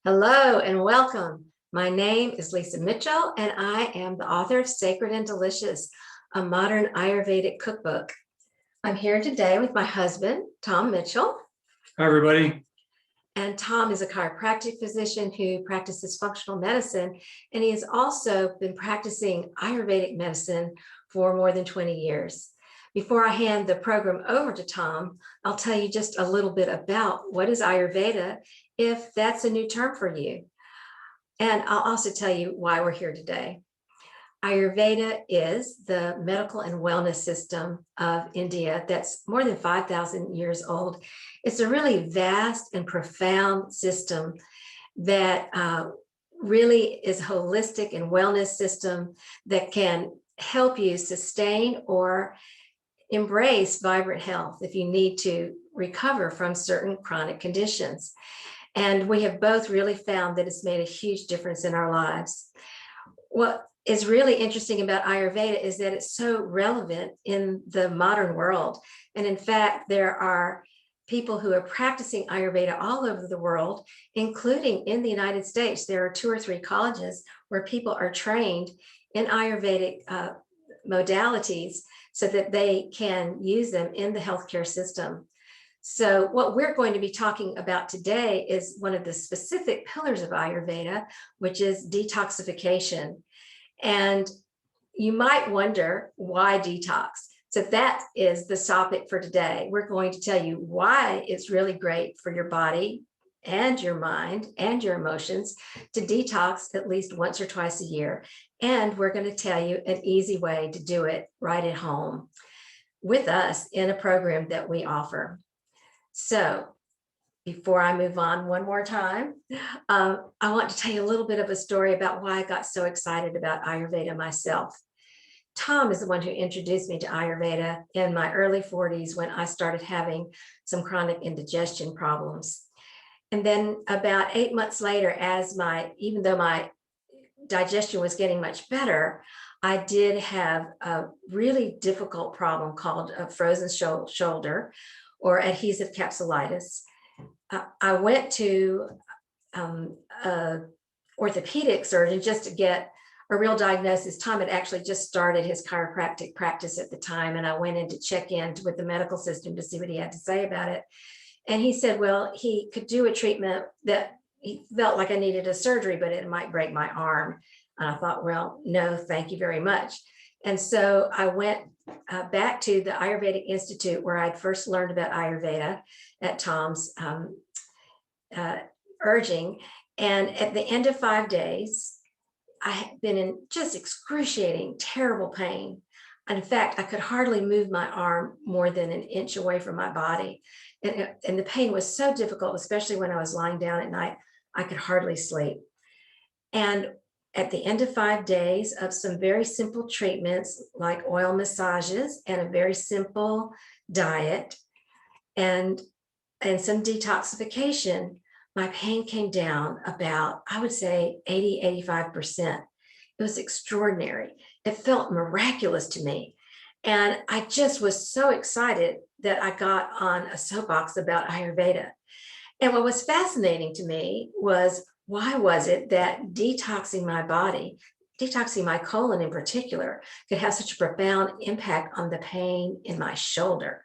Hello and welcome. My name is Lisa Mitchell, and I am the author of Sacred and Delicious, a modern Ayurvedic cookbook. I'm here today with my husband, Tom Mitchell. Hi, everybody. And Tom is a chiropractic physician who practices functional medicine, and he has also been practicing Ayurvedic medicine for more than 20 years. Before I hand the program over to Tom, I'll tell you just a little bit about what is Ayurveda, if that's a new term for you. And I'll also tell you why we're here today. Ayurveda is the medical and wellness system of India that's more than 5,000 years old. It's a really vast and profound system that really is a holistic and wellness system that can help you sustain or embrace vibrant health if you need to recover from certain chronic conditions. And we have both really found that it's made a huge difference in our lives. What is really interesting about Ayurveda is that it's so relevant in the modern world. And in fact, there are people who are practicing Ayurveda all over the world, including in the United States. There are 2 or 3 colleges where people are trained in Ayurvedic modalities so that they can use them in the healthcare system. So what we're going to be talking about today is one of the specific pillars of Ayurveda, which is detoxification. And you might wonder why detox. So that is the topic for today. We're going to tell you why it's really great for your body and your mind and your emotions to detox at least once or twice a year. And we're going to tell you an easy way to do it right at home with us in a program that we offer. So before I move on one more time, I want to tell you a little bit of a story about why I got so excited about Ayurveda myself. Tom is the one who introduced me to Ayurveda in my early 40s when I started having some chronic indigestion problems. And then about 8 months later, even though my digestion was getting much better, I did have a really difficult problem called a frozen shoulder or adhesive capsulitis. I went to an orthopedic surgeon just to get a real diagnosis. Tom had actually just started his chiropractic practice at the time, and I went in to check in with the medical system to see what he had to say about it. And he said, well, he could do a treatment that he felt like I needed a surgery, but it might break my arm. And I thought, well, no, thank you very much. And so I went back to the Ayurvedic Institute where I'd first learned about Ayurveda at Tom's urging. And at the end of 5 days, I had been in just excruciating, terrible pain. And in fact, I could hardly move my arm more than an inch away from my body. And the pain was so difficult, especially when I was lying down at night, I could hardly sleep. And at the end of 5 days of some very simple treatments like oil massages and a very simple diet and some detoxification, my pain came down about, I would say, 80–85%. It was extraordinary. It felt miraculous to me. And I just was so excited that I got on a soapbox about Ayurveda. And what was fascinating to me was, why was it that detoxing my body, detoxing my colon in particular, could have such a profound impact on the pain in my shoulder?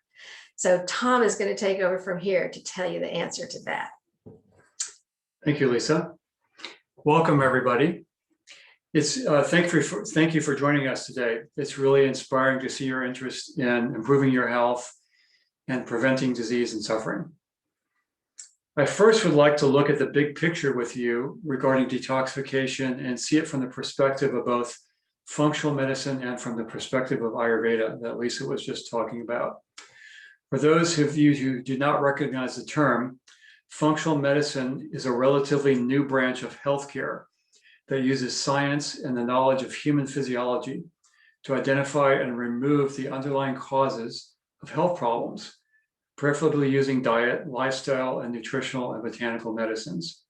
So Tom is going to take over from here to tell you the answer to that. Thank you, Lisa. Welcome, everybody. Thank you for joining us today. It's really inspiring to see your interest in improving your health and preventing disease and suffering. I first would like to look at the big picture with you regarding detoxification and see it from the perspective of both functional medicine and from the perspective of Ayurveda that Lisa was just talking about. For those of you who do not recognize the term, functional medicine is a relatively new branch of healthcare that uses science and the knowledge of human physiology to identify and remove the underlying causes of health problems, preferably using diet, lifestyle, and nutritional and botanical medicines.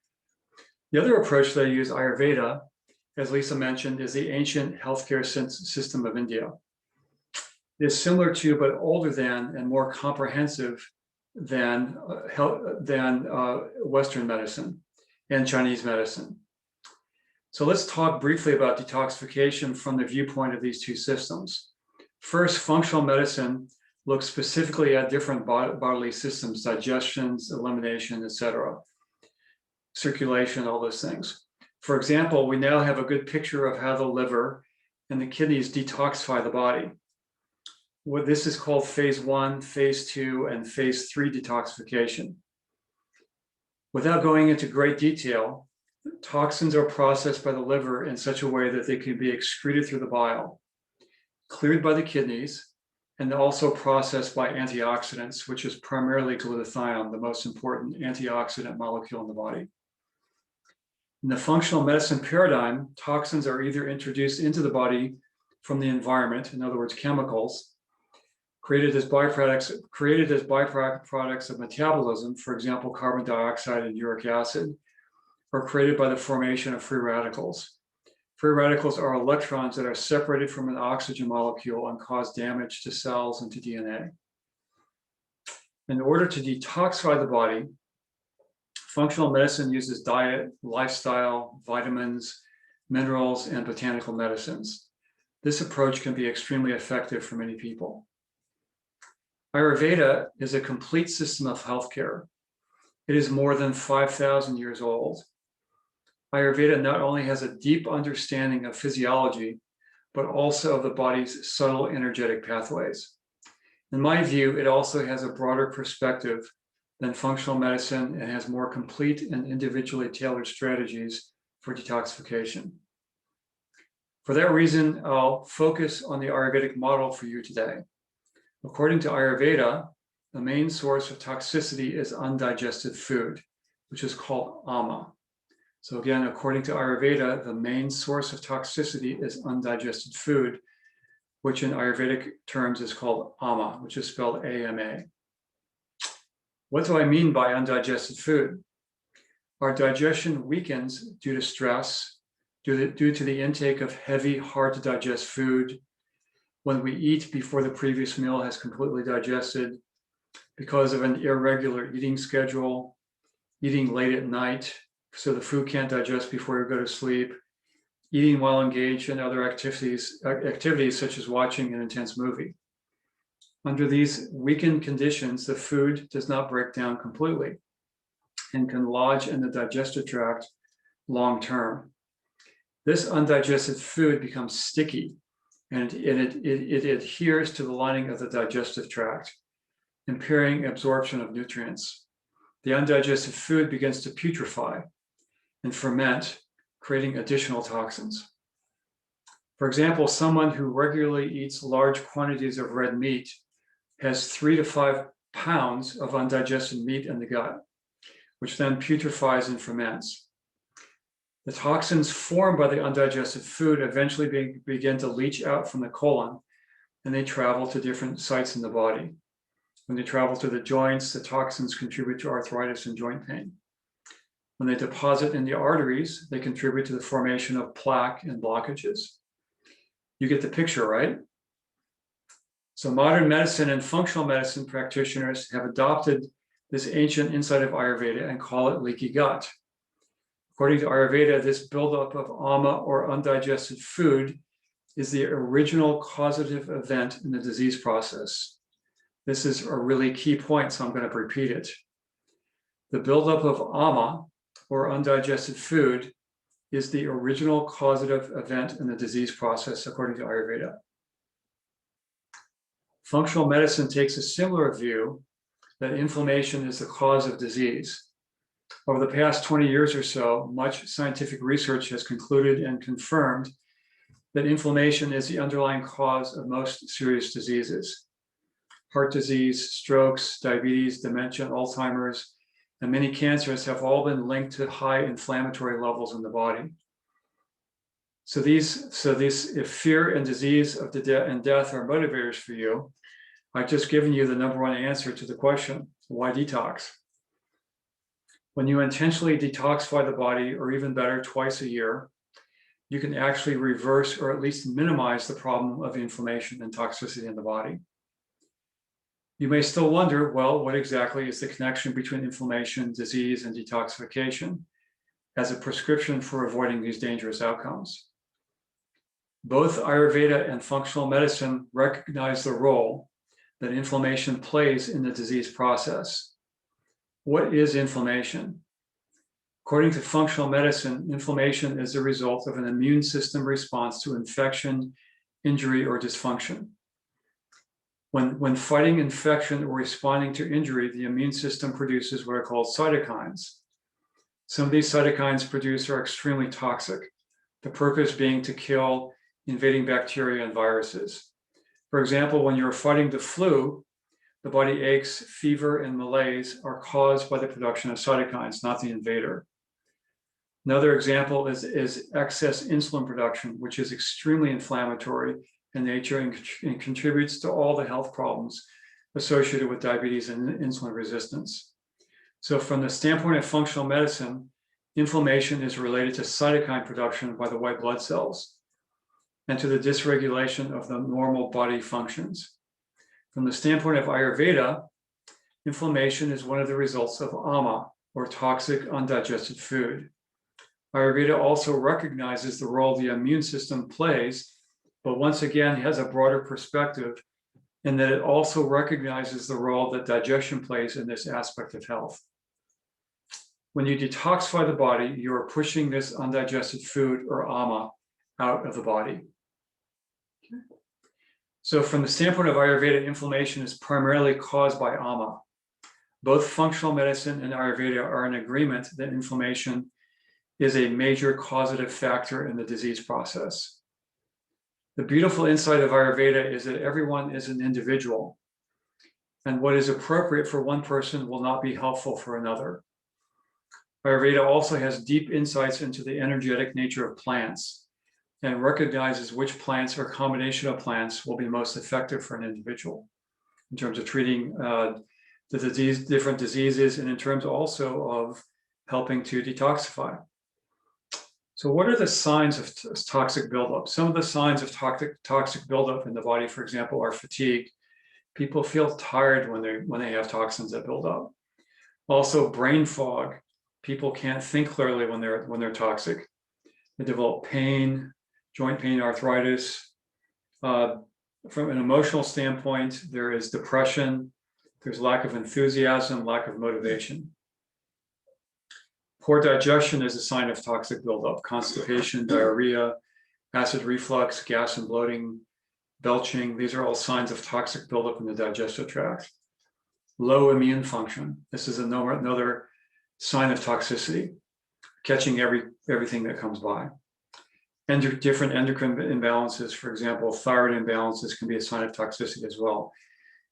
The other approach that I use, Ayurveda, as Lisa mentioned, is the ancient healthcare system of India. It is similar to, but older than, and more comprehensive than Western medicine. and Chinese medicine. So let's talk briefly about detoxification from the viewpoint of these two systems. First, functional medicine looks specifically at different bodily systems, digestions, elimination, etc., circulation, all those things. For example, we now have a good picture of how the liver and the kidneys detoxify the body. What this is called phase 1, phase 2, and phase 3 detoxification. Without going into great detail, toxins are processed by the liver in such a way that they can be excreted through the bile, cleared by the kidneys, and also processed by antioxidants, which is primarily glutathione, the most important antioxidant molecule in the body. In the functional medicine paradigm, toxins are either introduced into the body from the environment, in other words, chemicals, created as byproducts of metabolism, for example, carbon dioxide and uric acid, or created by the formation of free radicals. Free radicals are electrons that are separated from an oxygen molecule and cause damage to cells and to DNA. In order to detoxify the body, functional medicine uses diet, lifestyle, vitamins, minerals, and botanical medicines. This approach can be extremely effective for many people. Ayurveda is a complete system of healthcare. It is more than 5,000 years old. Ayurveda not only has a deep understanding of physiology, but also of the body's subtle energetic pathways. In my view, it also has a broader perspective than functional medicine and has more complete and individually tailored strategies for detoxification. For that reason, I'll focus on the Ayurvedic model for you today. According to Ayurveda, the main source of toxicity is undigested food, which is called ama. So again, according to Ayurveda, the main source of toxicity is undigested food, which in Ayurvedic terms is called ama, which is spelled A-M-A. What do I mean by undigested food? Our digestion weakens due to stress, due to the intake of heavy, hard to digest food, when we eat before the previous meal has completely digested, because of an irregular eating schedule, eating late at night, so the food can't digest before you go to sleep, eating while engaged in other activities such as watching an intense movie. Under these weakened conditions, the food does not break down completely and can lodge in the digestive tract long term. This undigested food becomes sticky and it adheres to the lining of the digestive tract, impairing absorption of nutrients. The undigested food begins to putrefy and ferment, creating additional toxins. For example, someone who regularly eats large quantities of red meat has 3 to 5 pounds of undigested meat in the gut, which then putrefies and ferments. The toxins formed by the undigested food eventually begin to leach out from the colon, and they travel to different sites in the body. When they travel to the joints, the toxins contribute to arthritis and joint pain. When they deposit in the arteries, they contribute to the formation of plaque and blockages. You get the picture, right? So modern medicine and functional medicine practitioners have adopted this ancient insight of Ayurveda and call it leaky gut. According to Ayurveda, this buildup of ama or undigested food is the original causative event in the disease process. This is a really key point, so I'm going to repeat it. The buildup of ama or undigested food is the original causative event in the disease process, according to Ayurveda. Functional medicine takes a similar view that inflammation is the cause of disease. Over the past 20 years or so, much scientific research has concluded and confirmed that inflammation is the underlying cause of most serious diseases. Heart disease, strokes, diabetes, dementia, Alzheimer's, and many cancers have all been linked to high inflammatory levels in the body. So if fear and disease and death are motivators for you, I've just given you the #1 answer to the question, why detox? When you intentionally detoxify the body, or even better, twice a year, you can actually reverse or at least minimize the problem of inflammation and toxicity in the body. You may still wonder, well, what exactly is the connection between inflammation, disease, and detoxification? as a prescription for avoiding these dangerous outcomes. Both Ayurveda and functional medicine recognize the role that inflammation plays in the disease process. What is inflammation? According to functional medicine, inflammation is the result of an immune system response to infection, injury, or dysfunction. When fighting infection or responding to injury, the immune system produces what are called cytokines. Some of these cytokines produced are extremely toxic, the purpose being to kill invading bacteria and viruses. For example, when you're fighting the flu, the body aches, fever, and malaise are caused by the production of cytokines, not the invader. Another example is excess insulin production, which is extremely inflammatory in nature and contributes to all the health problems associated with diabetes and insulin resistance. So from the standpoint of functional medicine, inflammation is related to cytokine production by the white blood cells and to the dysregulation of the normal body functions. From the standpoint of Ayurveda, inflammation is one of the results of ama, or toxic undigested food. Ayurveda also recognizes the role the immune system plays, but once again has a broader perspective in that it also recognizes the role that digestion plays in this aspect of health. When you detoxify the body, you are pushing this undigested food, or ama, out of the body. So from the standpoint of Ayurveda, inflammation is primarily caused by ama. Both functional medicine and Ayurveda are in agreement that inflammation is a major causative factor in the disease process. The beautiful insight of Ayurveda is that everyone is an individual, and what is appropriate for one person will not be helpful for another. Ayurveda also has deep insights into the energetic nature of plants and recognizes which plants or combination of plants will be most effective for an individual in terms of treating different diseases, and in terms also of helping to detoxify. So what are the signs of toxic buildup? Some of the signs of toxic buildup in the body, for example, are fatigue. People feel tired when they have toxins that build up. Also, brain fog. People can't think clearly when they're toxic. They develop pain, joint pain, arthritis. From an emotional standpoint, there is depression. There's lack of enthusiasm, lack of motivation. Poor digestion is a sign of toxic buildup. Constipation, diarrhea, acid reflux, gas and bloating, belching. These are all signs of toxic buildup in the digestive tract. Low immune function. This is another sign of toxicity, catching everything that comes by. And different endocrine imbalances, for example, thyroid imbalances can be a sign of toxicity as well.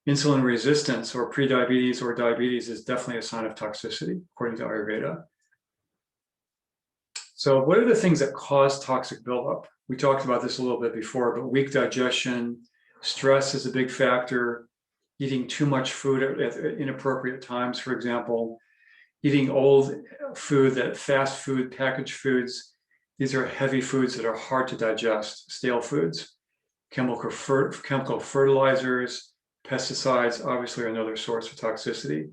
Insulin resistance or prediabetes or diabetes is definitely a sign of toxicity, according to Ayurveda. So what are the things that cause toxic buildup? We talked about this a little bit before, but weak digestion, stress is a big factor, eating too much food at inappropriate times, for example, eating old food, that fast food, packaged foods. These are heavy foods that are hard to digest, stale foods. Chemical fertilizers, pesticides, obviously are another source of toxicity.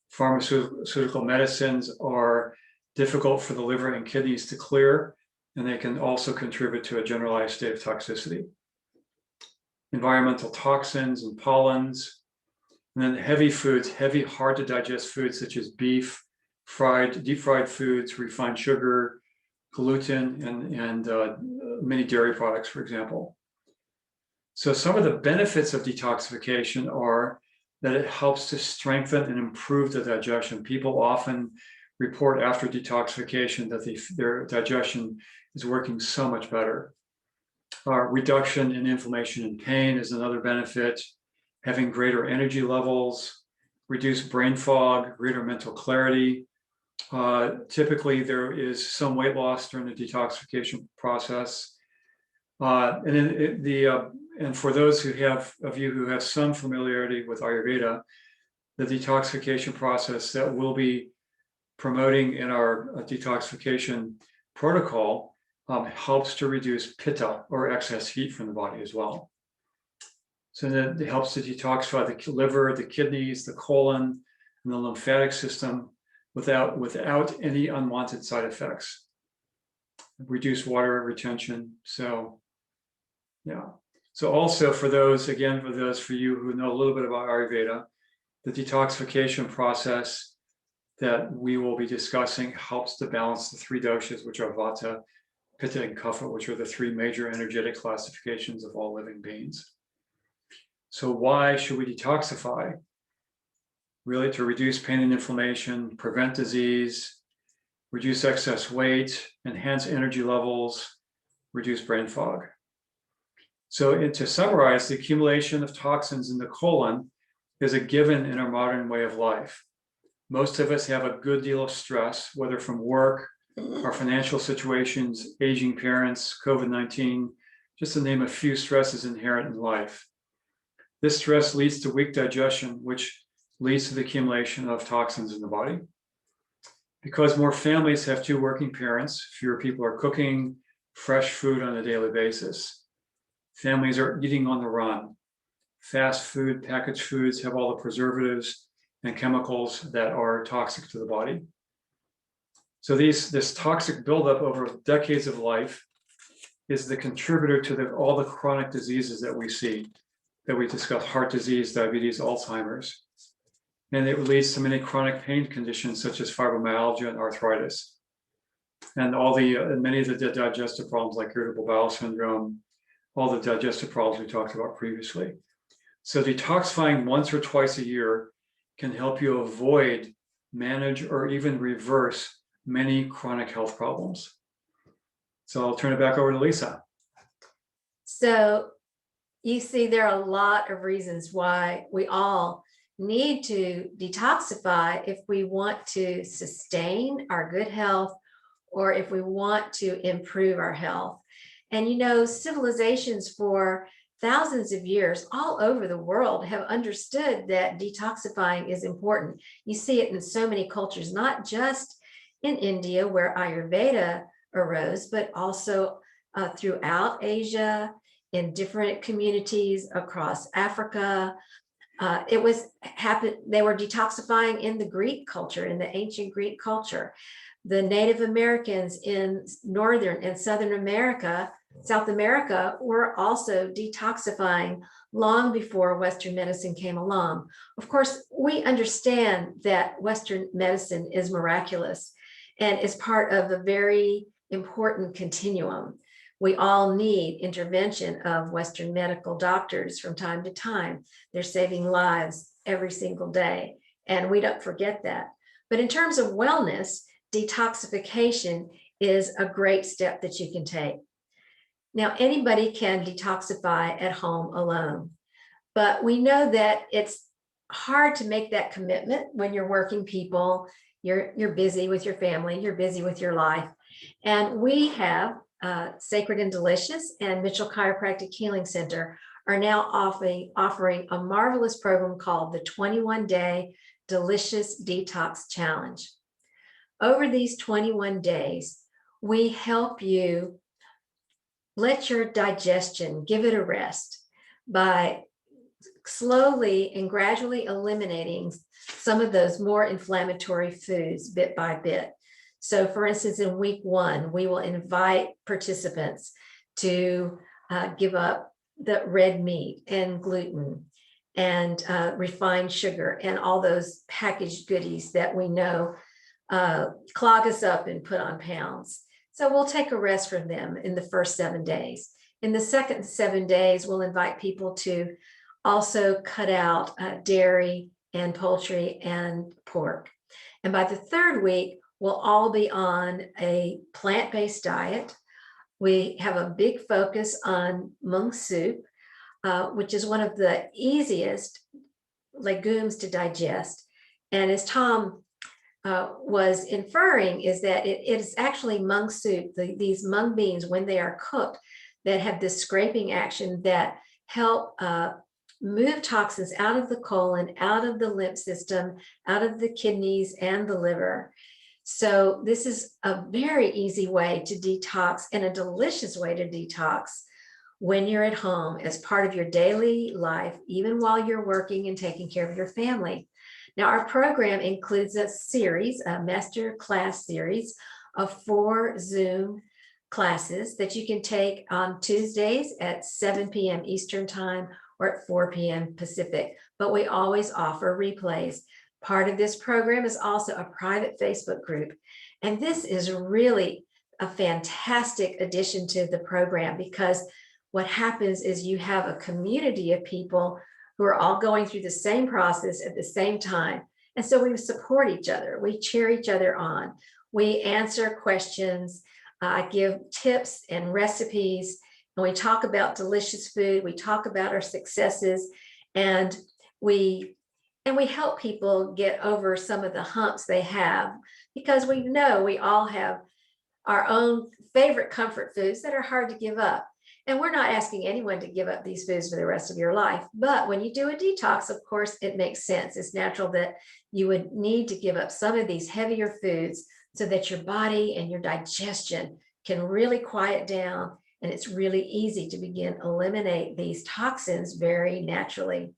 Pharmaceutical medicines are difficult for the liver and kidneys to clear, and they can also contribute to a generalized state of toxicity. Environmental toxins and pollens, and then heavy foods, heavy, hard to digest foods such as beef, deep fried foods, refined sugar, gluten, and many dairy products, for example. So some of the benefits of detoxification are that it helps to strengthen and improve the digestion. People often report after detoxification that their digestion is working so much better. Reduction in inflammation and pain is another benefit. Having greater energy levels, reduced brain fog, greater mental clarity. Typically, there is some weight loss during the detoxification process. And for those of you who have some familiarity with Ayurveda, the detoxification process that we'll be promoting in our detoxification protocol helps to reduce pitta, or excess heat from the body as well. So that it helps to detoxify the liver, the kidneys, the colon, and the lymphatic system, without any unwanted side effects. Reduce water retention. So, yeah. So also for those for you who know a little bit about Ayurveda, the detoxification process that we will be discussing helps to balance the three doshas, which are Vata, Pitta, and Kapha, which are the three major energetic classifications of all living beings. So why should we detoxify? Really to reduce pain and inflammation, prevent disease, reduce excess weight, enhance energy levels, reduce brain fog. So to summarize, the accumulation of toxins in the colon is a given in our modern way of life. Most of us have a good deal of stress, whether from work, our financial situations, aging parents, COVID-19, just to name a few stresses inherent in life. This stress leads to weak digestion, which leads to the accumulation of toxins in the body. Because more families have two working parents, fewer people are cooking fresh food on a daily basis. Families are eating on the run. Fast food, packaged foods have all the preservatives and chemicals that are toxic to the body. So this toxic buildup over decades of life is the contributor to all the chronic diseases that we see, that we discuss: heart disease, diabetes, Alzheimer's. And it leads to many chronic pain conditions such as fibromyalgia and arthritis. And many of the digestive problems like irritable bowel syndrome, all the digestive problems we talked about previously. So detoxifying once or twice a year can help you avoid, manage, or even reverse many chronic health problems. So I'll turn it back over to Lisa. So you see, there are a lot of reasons why we all need to detoxify if we want to sustain our good health or if we want to improve our health. And civilizations for thousands of years all over the world have understood that detoxifying is important. You see it in so many cultures, not just in India where Ayurveda arose, but also throughout Asia, in different communities across Africa. They were detoxifying in the Greek culture, in the ancient Greek culture. The Native Americans in Northern and Southern America, South America, were also detoxifying long before Western medicine came along. Of course, we understand that Western medicine is miraculous and is part of a very important continuum. We all need intervention of Western medical doctors from time to time. They're saving lives every single day, and we don't forget that. But in terms of wellness, detoxification is a great step that you can take. Now, anybody can detoxify at home alone, but we know that it's hard to make that commitment when you're working people, you're busy with your family, you're busy with your life. And we have Sacred and Delicious and Mitchell Chiropractic Healing Center are now offering a marvelous program called the 21-Day Delicious Detox Challenge. Over these 21 days, we help you let your digestion give it a rest by slowly and gradually eliminating some of those more inflammatory foods bit by bit. So for instance, in week 1, we will invite participants to give up the red meat and gluten and refined sugar and all those packaged goodies that we know clog us up and put on pounds. So we'll take a rest from them in the first 7 days. In the second 7 days, we'll invite people to also cut out dairy and poultry and pork. And by the 3rd week, we'll all be on a plant-based diet. We have a big focus on mung soup, which is one of the easiest legumes to digest. And as Tom was inferring, is that it is actually mung soup, these mung beans, when they are cooked, that have this scraping action that help move toxins out of the colon, out of the lymph system, out of the kidneys and the liver. So this is a very easy way to detox and a delicious way to detox when you're at home as part of your daily life, even while you're working and taking care of your family. Now, our program includes a master class series of 4 Zoom classes that you can take on Tuesdays at 7 p.m. Eastern Time or at 4 p.m. Pacific, but we always offer replays. Part of this program is also a private Facebook group, and this is really a fantastic addition to the program, because what happens is you have a community of people who are all going through the same process at the same time. And so we support each other. We cheer each other on. We answer questions. I give tips and recipes, and we talk about delicious food. We talk about our successes, and we help people get over some of the humps they have, because we know we all have our own favorite comfort foods that are hard to give up. And we're not asking anyone to give up these foods for the rest of your life. But when you do a detox, of course, it makes sense. It's natural that you would need to give up some of these heavier foods so that your body and your digestion can really quiet down. And it's really easy to begin eliminate these toxins very naturally.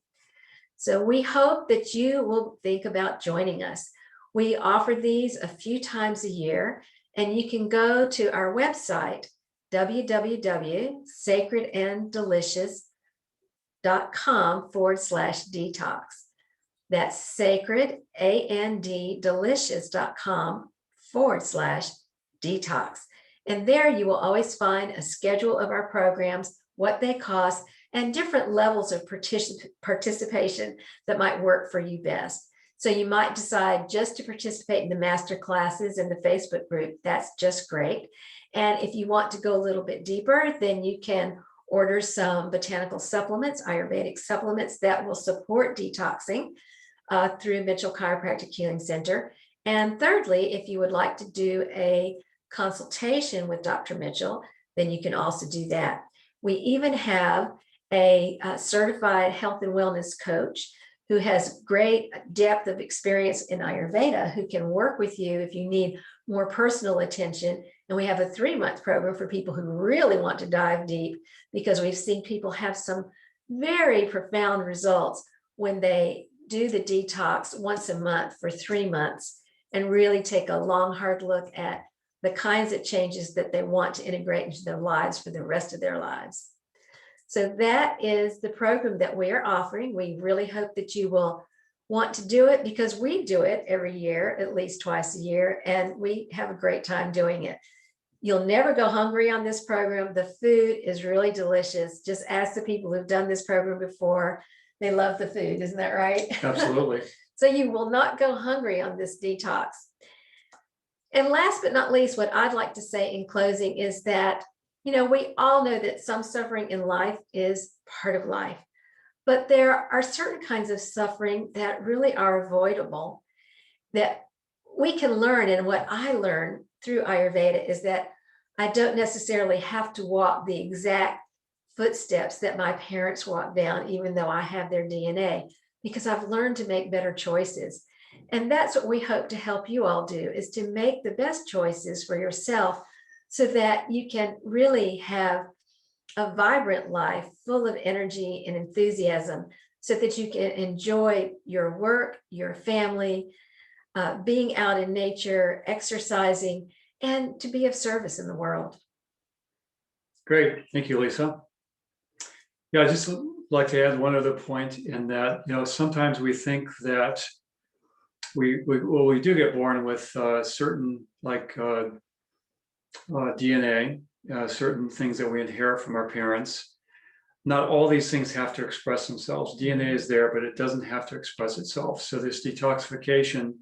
So we hope that you will think about joining us. We offer these a few times a year, and you can go to our website, www.sacredanddelicious.com/detox. That's sacredanddelicious.com/detox. And there you will always find a schedule of our programs, what they cost, and different levels of participation that might work for you best. So you might decide just to participate in the master classes in the Facebook group. That's just great. And if you want to go a little bit deeper, then you can order some botanical supplements, Ayurvedic supplements that will support detoxing through Mitchell Chiropractic Healing Center. And thirdly, if you would like to do a consultation with Dr. Mitchell, then you can also do that. We even have a certified health and wellness coach who has great depth of experience in Ayurveda, who can work with you if you need more personal attention. And we have a 3-month program for people who really want to dive deep, because we've seen people have some very profound results when they do the detox once a month for 3 months and really take a long, hard look at the kinds of changes that they want to integrate into their lives for the rest of their lives. So that is the program that we are offering. We really hope that you will want to do it, because we do it every year, at least twice a year, and we have a great time doing it. You'll never go hungry on this program. The food is really delicious. Just ask the people who've done this program before. They love the food. Isn't that right? Absolutely. So you will not go hungry on this detox. And last but not least, what I'd like to say in closing is that, we all know that some suffering in life is part of life, but there are certain kinds of suffering that really are avoidable, that we can learn. And what I learned through Ayurveda is that I don't necessarily have to walk the exact footsteps that my parents walked down, even though I have their DNA, because I've learned to make better choices. And that's what we hope to help you all do, is to make the best choices for yourself, so that you can really have a vibrant life full of energy and enthusiasm, so that you can enjoy your work, your family, being out in nature, exercising, and to be of service in the world. Great. Thank you, Lisa. Yeah, I'd just like to add one other point in that, sometimes we think that we do get born with certain DNA, certain things that we inherit from our parents. Not all these things have to express themselves. DNA is there, but it doesn't have to express itself. So this detoxification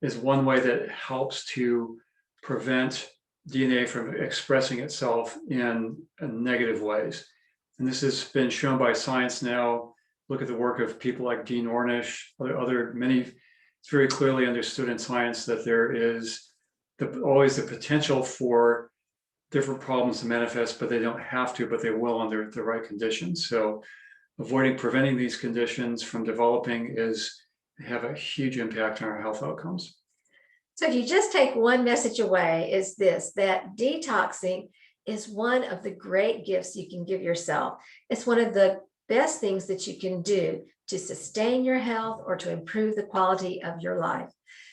is one way that helps to prevent DNA from expressing itself in negative ways. And this has been shown by science now. Look at the work of people like Dean Ornish, many. It's very clearly understood in science that there is always the potential for different problems to manifest, but they don't have to, but they will under the right conditions. So preventing these conditions from developing have a huge impact on our health outcomes. So if you just take one message away, is this: that detoxing is one of the great gifts you can give yourself. It's one of the best things that you can do to sustain your health or to improve the quality of your life.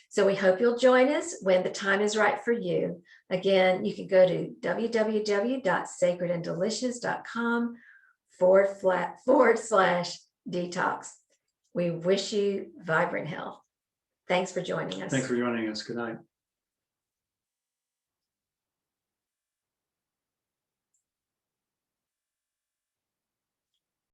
So we hope you'll join us when the time is right for you. Again, you can go to www.sacredanddelicious.com/detox. We wish you vibrant health. Thanks for joining us. Thanks for joining us. Good night.